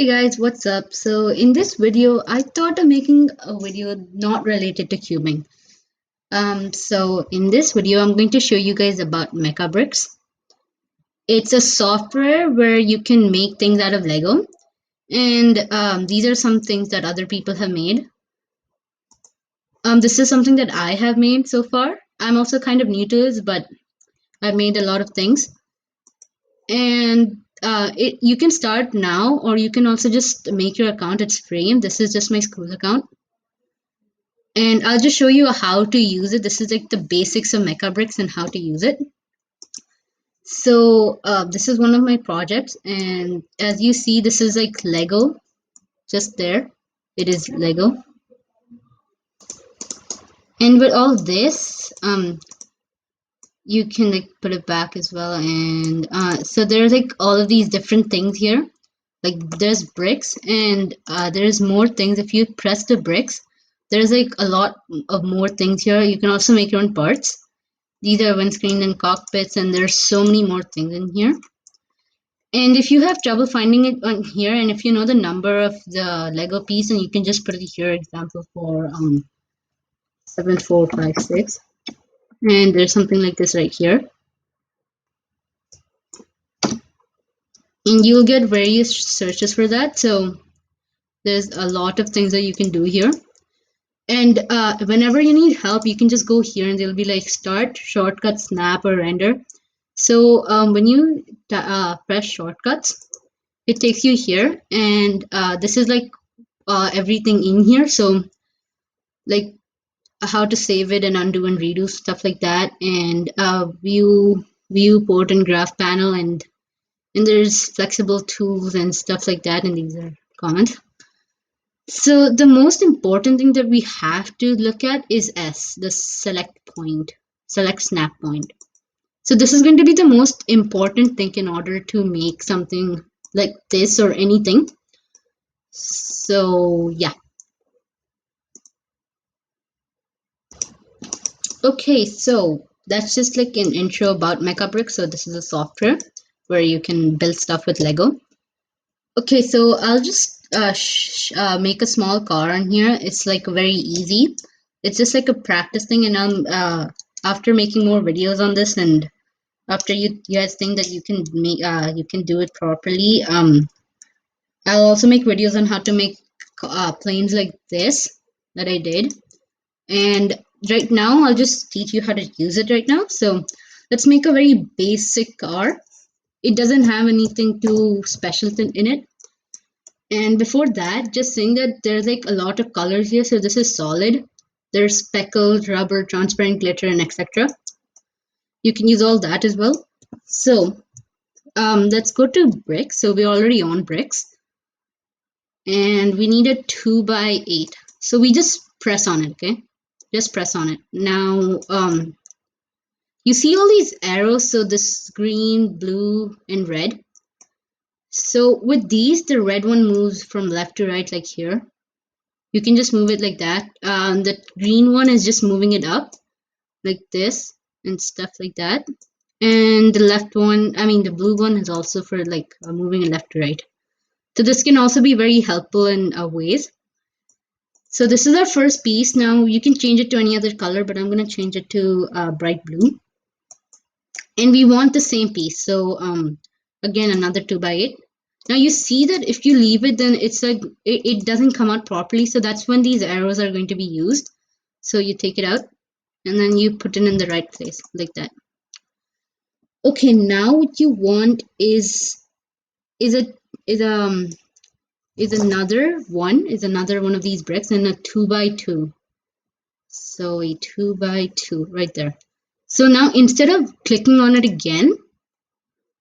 Hey guys, what's up? So in this video, I thought of making a video not related to cubing. So in this video, I'm going to show you guys about Mecabricks. It's a software where you can make things out of Lego, and these are some things that other people have made. This is something that I have made so far. I'm also kind of new to this, but I've made a lot of things. And you can start now, or you can also just make your account. It's free. This is just my school account. And I'll just show you how to use it. This is like the basics of Mecabricks and how to use it. So this is one of my projects, and as you see, this is like Lego, just there. It is Lego. And with all this, you can like put it back as well. And so there's like all of these different things here. Like there's bricks, and there's more things. If you press the bricks, there's like a lot of more things here. You can also make your own parts. These are windscreens and cockpits, and there's so many more things in here. And if you have trouble finding it on here, and if you know the number of the Lego piece, and you can just put it here, example for 7456, and there's something like this right here, and you'll get various searches for that. So there's a lot of things that you can do here. And whenever you need help, you can just go here, and there'll be like start, shortcut, snap, or render. So when you press shortcuts, it takes you here, and this is like everything in here. So like how to save it and undo and redo stuff like that, and viewport and graph panel, and there's flexible tools and stuff like that, and these are comments. So the most important thing that we have to look at is S, the select point, select snap point. So this is going to be the most important thing in order to make something like this or anything. So yeah. Okay, so that's just like an intro about Mecabricks. So this is a software where you can build stuff with Lego. Okay, so I'll just make a small car on here. It's like very easy. It's just like a practice thing, and after making more videos on this, and after you guys think that you can make you can do it properly, I'll also make videos on how to make planes like this that I did. And right now I'll just teach you how to use it right now. So let's make a very basic car. It doesn't have anything too special in it. And before that, just saying that there's like a lot of colors here. So this is solid. There's speckled, rubber, transparent, glitter, and etc. You can use all that as well. So let's go to bricks. So we already own bricks, and we need a 2x8. So we just press on it, okay? Just press on it. Now you see all these arrows, so this green, blue, and red. So with these, the red one moves from left to right, like here. You can just move it like that. The green one is just moving it up, like this, and stuff like that. And the left one, I mean the blue one, is also for like moving it left to right. So this can also be very helpful in ways. So this is our first piece. Now you can change it to any other color, but I'm going to change it to bright blue. And we want the same piece. So again, another 2x8. Now you see that if you leave it, then it's like it doesn't come out properly. So that's when these arrows are going to be used. So you take it out, and then you put it in the right place, like that. Okay, now what you want is another one of these bricks, and a 2x2. So a 2x2 right there. So now instead of clicking on it again,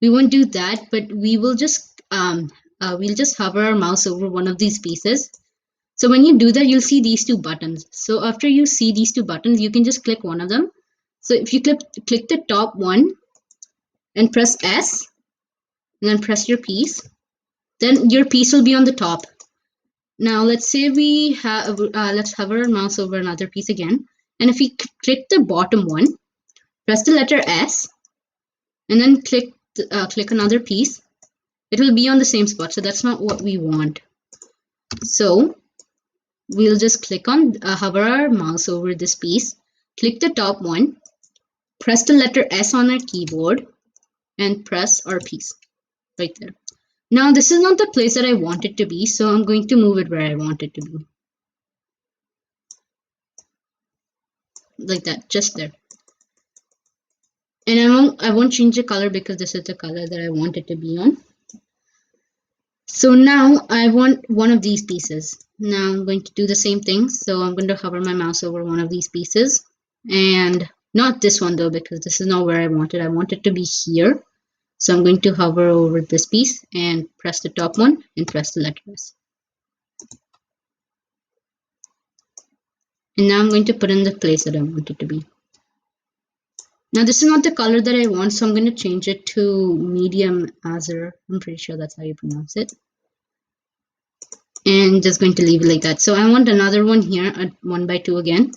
we won't do that, but we will just we'll just hover our mouse over one of these pieces. So when you do that, you'll see these two buttons. So after you see these two buttons, you can just click one of them. So if you click the top one and press S, and then press your piece, then your piece will be on the top. Now let's say we have let's hover our mouse over another piece again, and if we click the bottom one, press the letter S, and then click another piece, it will be on the same spot, so that's not what we want. So we'll just click on, hover our mouse over this piece, click the top one, press the letter S on our keyboard, and press our piece right there. Now this is not the place that I want it to be, so I'm going to move it where I want it to be. Like that, just there. And I won't change the color because this is the color that I want it to be on. So now I want one of these pieces. Now I'm going to do the same thing. So I'm going to hover my mouse over one of these pieces, and not this one though, because this is not where I want it. I want it to be here. So I'm going to hover over this piece and press the top one and press the letter S. And now I'm going to put in the place that I want it to be. Now this is not the color that I want, so I'm going to change it to medium azure. I'm pretty sure that's how you pronounce it. And just going to leave it like that. So I want another one here at 1x2 again.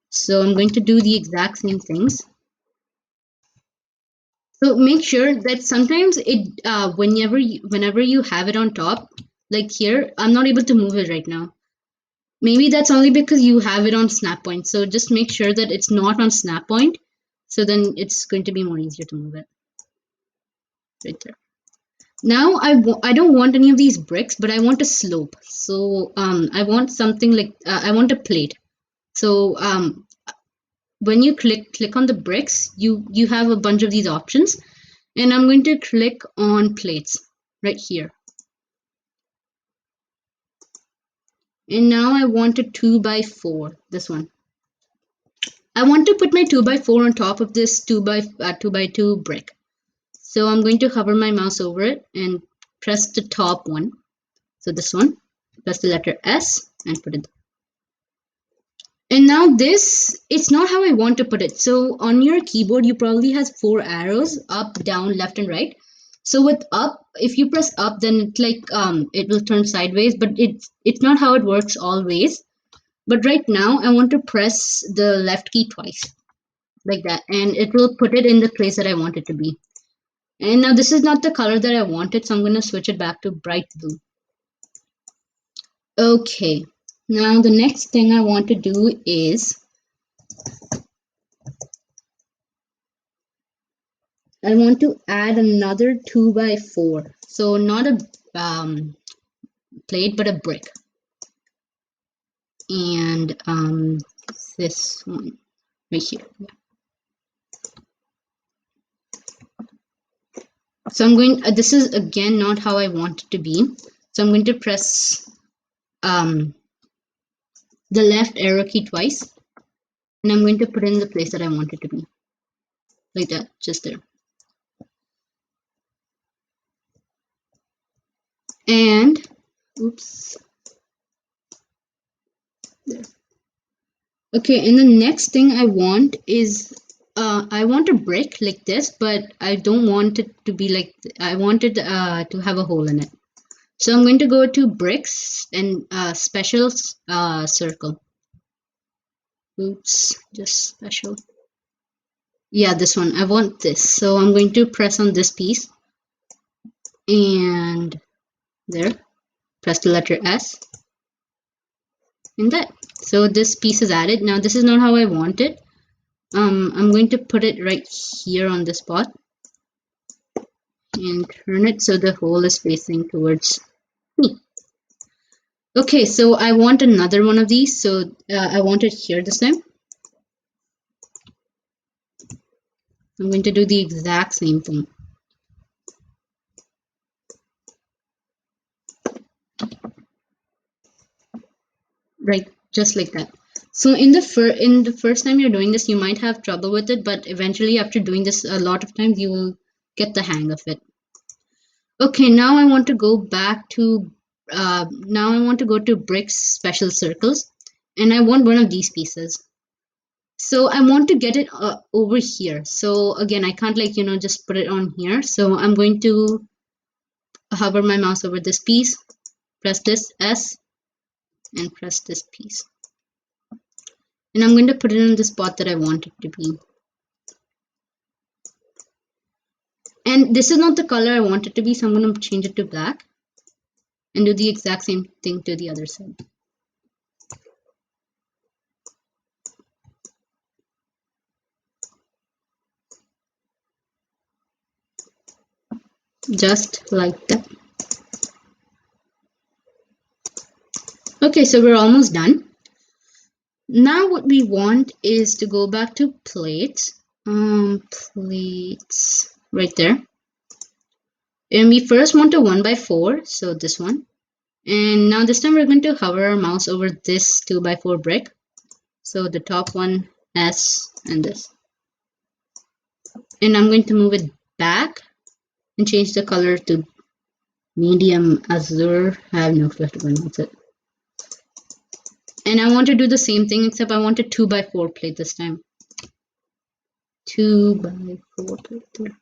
So I'm going to do the exact same things. So make sure that sometimes it whenever you have it on top, like here, I'm not able to move it right now. Maybe that's only because you have it on snap point. So just make sure that it's not on snap point. So then it's going to be more easier to move it. Right there. Now I don't want any of these bricks, but I want a slope. So I want something like I want a plate. So when you click on the bricks, you have a bunch of these options, and I'm going to click on plates right here. And now I want a 2x4. This one. I want to put my 2x4 on top of this 2x2 brick. So I'm going to hover my mouse over it and press the top one. So this one, press the letter S and put it. And now this, it's not how I want to put it. So on your keyboard, you probably has 4 arrows, up, down, left, and right. So with up, if you press up, then it's like it will turn sideways, but it's not how it works always. But right now, I want to press the left key twice, like that, and it will put it in the place that I want it to be. And now this is not the color that I wanted, so I'm going to switch it back to bright blue. Okay, now the next thing I want to do is I want to add another 2x4. So not a plate, but a brick. And this one right here. Yeah. So I'm going, this is again not how I want it to be. So I'm going to press the left arrow key twice. And I'm going to put it in the place that I want it to be. Like that, just there. And, oops. There. Okay, and the next thing I want is, I want a brick like this, but I don't want it to be like, I want it to have a hole in it. So I'm going to go to bricks and special circle. Oops, just special. Yeah, this one. I want this. So I'm going to press on this piece. And there. Press the letter S. And that. So this piece is added. Now this is not how I want it. I'm going to put it right here on this spot. And turn it so the hole is facing towards me. Okay, so I want another one of these. So I want it here this time. I'm going to do the exact same thing. Right, just like that. So in the first time you're doing this, you might have trouble with it, but eventually after doing this a lot of times, you will get the hang of it. Okay, now I want to go back to bricks special circles, and I want one of these pieces. So I want to get it over here. So again, I can't like just put it on here. So I'm going to hover my mouse over this piece, press this S, and press this piece. And I'm going to put it in the spot that I want it to be. And this is not the color I want it to be, so I'm going to change it to black and do the exact same thing to the other side. Just like that. Okay, so we're almost done. Now what we want is to go back to plates. Plates right there. And we first want a 1x4, so this one. And now this time we're going to hover our mouse over this 2x4 brick. So the top one, S, and this. And I'm going to move it back and change the color to medium azure. I have no clue how to pronounce it. And I want to do the same thing, except I want a 2x4 plate this time. 2x4 plate there.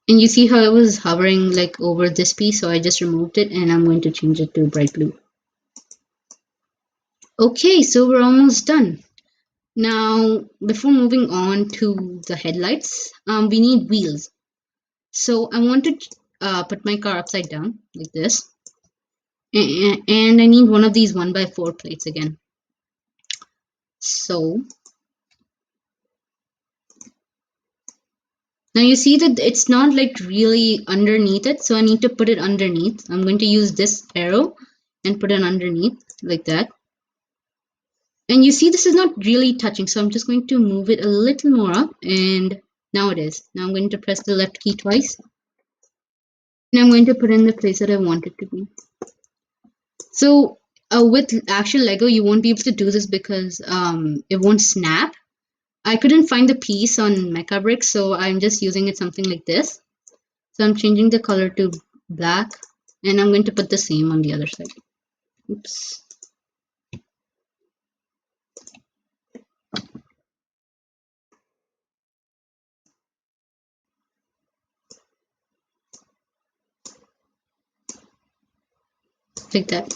And you see how it was hovering like over this piece, so I just removed it and I'm going to change it to bright blue. Okay, so we're almost done. Now, before moving on to the headlights, we need wheels. So I want to put my car upside down like this. And I need one of these 1x4 plates again. So now you see that it's not like really underneath it, so I need to put it underneath. I'm going to use this arrow and put it underneath like that. And you see this is not really touching, so I'm just going to move it a little more up, and now it is. Now I'm going to press the left key twice, and I'm going to put in the place that I want it to be. So with actual Lego, you won't be able to do this because it won't snap. I couldn't find the piece on Mecabricks, so I'm just using it something like this. So I'm changing the color to black, and I'm going to put the same on the other side. Oops. Like that.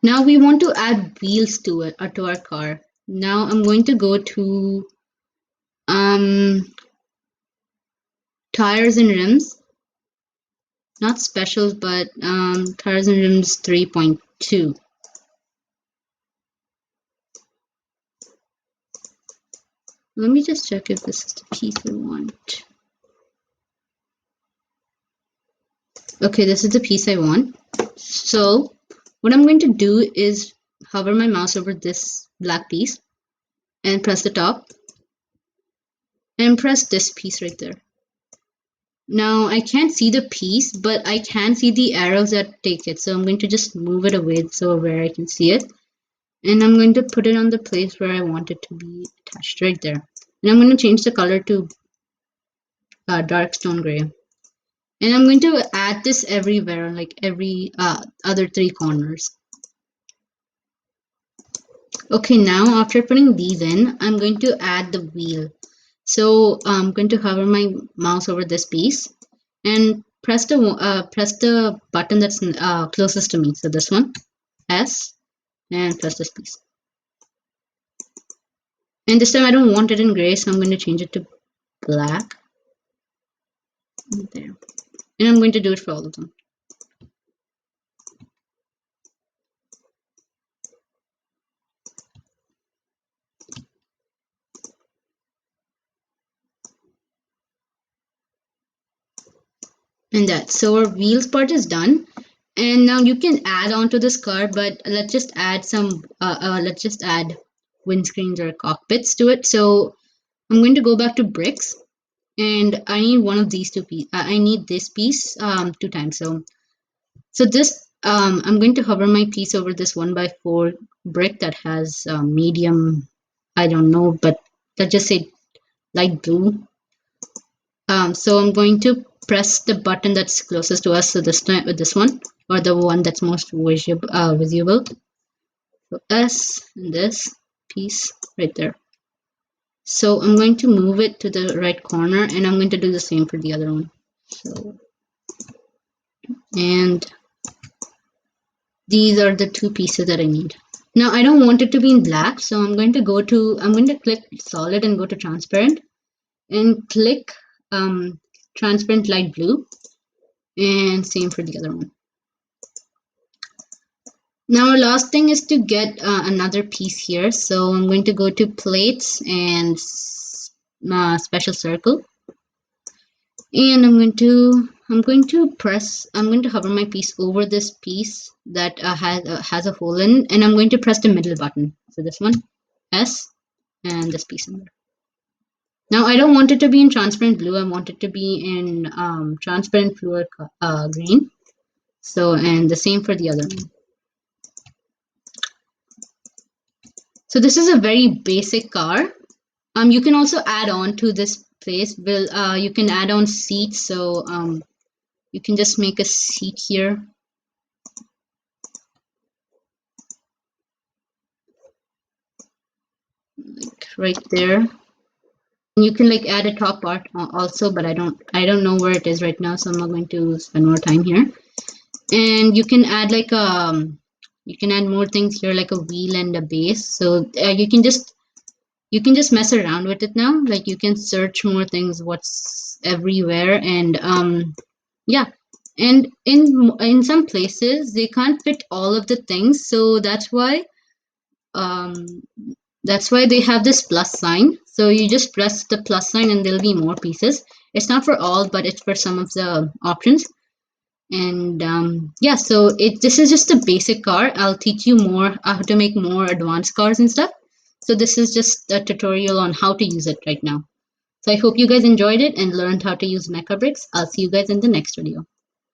Now we want to add wheels to it, or to our car. Now I'm going to go to tires and rims. Not specials, but tires and rims 3.2. Let me just check if this is the piece I want. Okay, this is the piece I want. So what I'm going to do is hover my mouse over this black piece and press the top and press this piece right there. Now I can't see the piece, but I can see the arrows that take it. So I'm going to just move it away so where I can see it. And I'm going to put it on the place where I want it to be attached right there. And I'm going to change the color to dark stone gray. And I'm going to add this everywhere, like every other 3 corners. Okay, now after putting these in, I'm going to add the wheel. So I'm going to hover my mouse over this piece and press the button that's closest to me. So this one, S, and press this piece. And this time I don't want it in gray, so I'm going to change it to black. There. And I'm going to do it for all of them. And that. So our wheels part is done. And now you can add on to this car, but let's just add some, let's just add windscreens or cockpits to it. So I'm going to go back to bricks, and I need one of these two pieces. I need this piece 2 times. So this, I'm going to hover my piece over this 1x4 brick that has medium, I don't know, but let's just say light blue. So I'm going to press the button that's closest to us. So this time with this one, or the one that's most visible. So S and this piece right there. So I'm going to move it to the right corner, and I'm going to do the same for the other one. So, and these are the 2 pieces that I need. Now I don't want it to be in black, so I'm going to click solid and go to transparent and click um, transparent light blue, and same for the other one. Now our last thing is to get another piece here. So I'm going to go to plates and special circle, and I'm going to hover my piece over this piece that has a hole in, and I'm going to press the middle button. So this one, S, and this piece in there. Now I don't want it to be in transparent blue. I want it to be in transparent fluor green. So, and the same for the other one. So this is a very basic car. You can also add on to this place. You can add on seats. So you can just make a seat here. Like right there. And you can like add a top part also, but I don't know where it is right now, so I'm not going to spend more time here. And you can add like you can add more things here, like a wheel and a base. So you can just mess around with it now. Like you can search more things, what's everywhere, and yeah. And in some places they can't fit all of the things, so um that's why they have this plus sign. So you just press the plus sign and there'll be more pieces. It's not for all, but it's for some of the options. And yeah, so this is just a basic car. I'll teach you more how to make more advanced cars and stuff. So this is just a tutorial on how to use it right now. So I hope you guys enjoyed it and learned how to use Mecabricks. I'll see you guys in the next video.